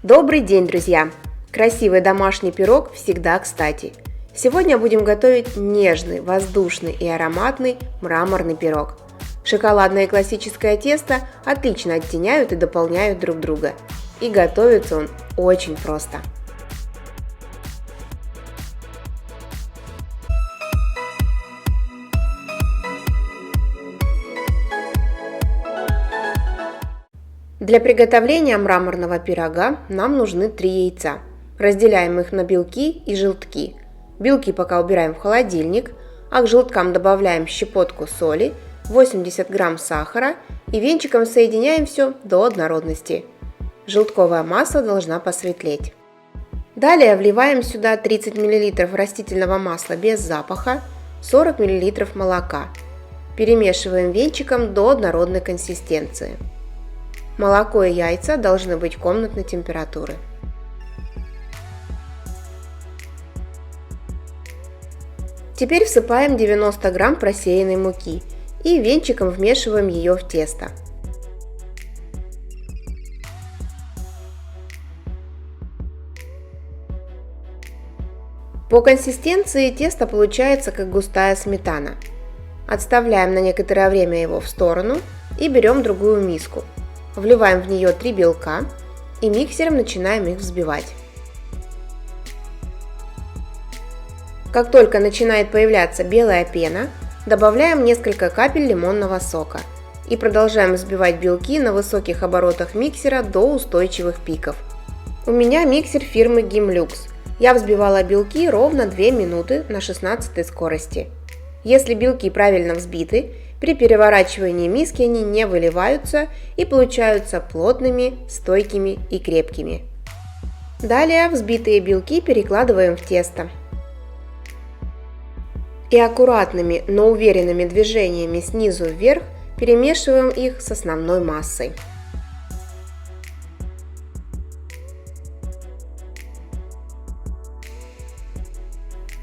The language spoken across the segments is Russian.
Добрый день, друзья! Красивый домашний пирог всегда кстати. Сегодня будем готовить нежный, воздушный и ароматный мраморный пирог. Шоколадное и классическое тесто отлично оттеняют и дополняют друг друга. И готовится он очень просто. Для приготовления мраморного пирога нам нужны 3 яйца. Разделяем их на белки и желтки. Белки пока убираем в холодильник, а к желткам добавляем щепотку соли, 80 грамм сахара и венчиком соединяем все до однородности. Желтковая масса должна посветлеть. Далее вливаем сюда 30 мл растительного масла без запаха, 40 мл молока. Перемешиваем венчиком до однородной консистенции. Молоко и яйца должны быть комнатной температуры. Теперь всыпаем 90 грамм просеянной муки и венчиком вмешиваем ее в тесто. По консистенции тесто получается как густая сметана. Отставляем на некоторое время его в сторону и берем другую миску. Вливаем в нее 3 белка и миксером начинаем их взбивать. Как только начинает появляться белая пена, добавляем несколько капель лимонного сока и продолжаем взбивать белки на высоких оборотах миксера до устойчивых пиков. У меня миксер фирмы Gimlux. Я взбивала белки ровно 2 минуты на 16 скорости. Если белки правильно взбиты, при переворачивании миски они не выливаются и получаются плотными, стойкими и крепкими. Далее взбитые белки перекладываем в тесто. И аккуратными, но уверенными движениями снизу вверх перемешиваем их с основной массой.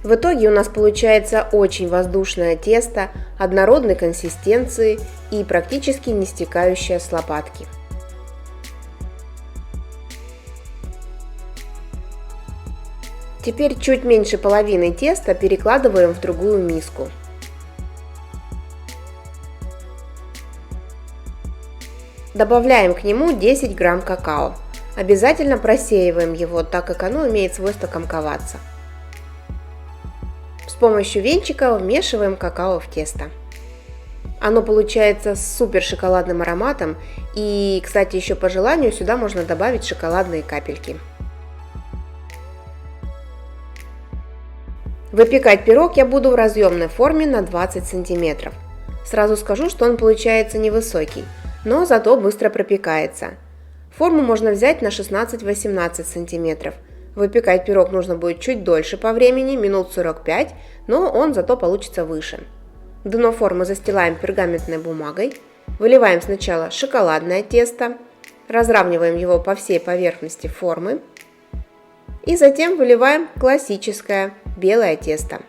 В итоге у нас получается очень воздушное тесто, однородной консистенции и практически не стекающее с лопатки. Теперь чуть меньше половины теста перекладываем в другую миску. Добавляем к нему 10 грамм какао. Обязательно просеиваем его, так как оно имеет свойство комковаться. С помощью венчика вмешиваем какао в тесто. Оно получается с супер шоколадным ароматом, и, кстати, еще по желанию сюда можно добавить шоколадные капельки. Выпекать пирог я буду в разъемной форме на 20 см. Сразу скажу, что он получается невысокий, но зато быстро пропекается. Форму можно взять на 16-18 см. Выпекать пирог нужно будет чуть дольше по времени, минут 45, но он зато получится выше. Дно формы застилаем пергаментной бумагой, выливаем сначала шоколадное тесто, разравниваем его по всей поверхности формы и затем выливаем классическое белое тесто.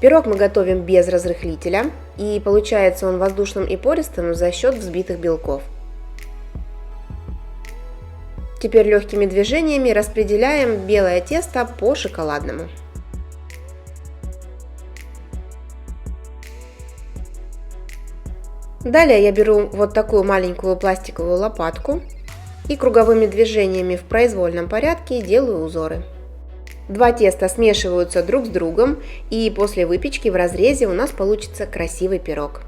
Пирог мы готовим без разрыхлителя, и получается он воздушным и пористым за счет взбитых белков. Теперь легкими движениями распределяем белое тесто по шоколадному. Далее я беру вот такую маленькую пластиковую лопатку и круговыми движениями в произвольном порядке делаю узоры. Два теста смешиваются друг с другом, и после выпечки в разрезе у нас получится красивый пирог.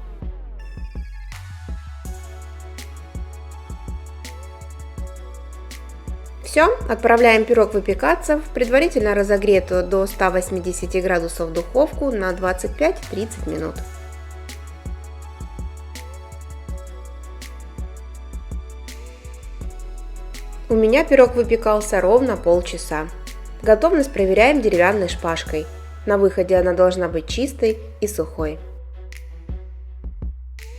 Все, отправляем пирог выпекаться в предварительно разогретую до 180 градусов духовку на 25-30 минут. У меня пирог выпекался ровно полчаса. Готовность проверяем деревянной шпажкой. На выходе она должна быть чистой и сухой.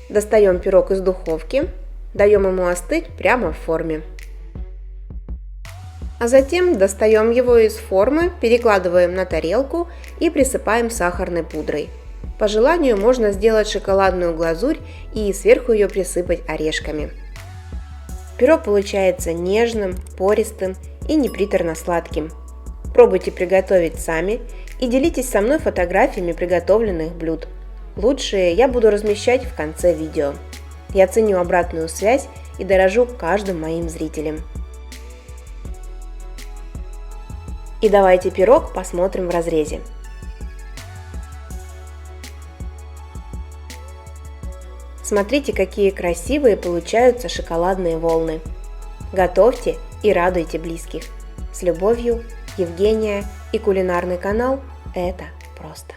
Достаем пирог из духовки, даем ему остыть прямо в форме. А затем достаем его из формы, перекладываем на тарелку и присыпаем сахарной пудрой. По желанию можно сделать шоколадную глазурь и сверху ее присыпать орешками. Пирог получается нежным, пористым и неприторно-сладким. Пробуйте приготовить сами и делитесь со мной фотографиями приготовленных блюд. Лучшие я буду размещать в конце видео. Я ценю обратную связь и дорожу каждым моим зрителем. И давайте пирог посмотрим в разрезе. Смотрите, какие красивые получаются шоколадные волны. Готовьте и радуйте близких. С любовью, Евгения и кулинарный канал «Это просто».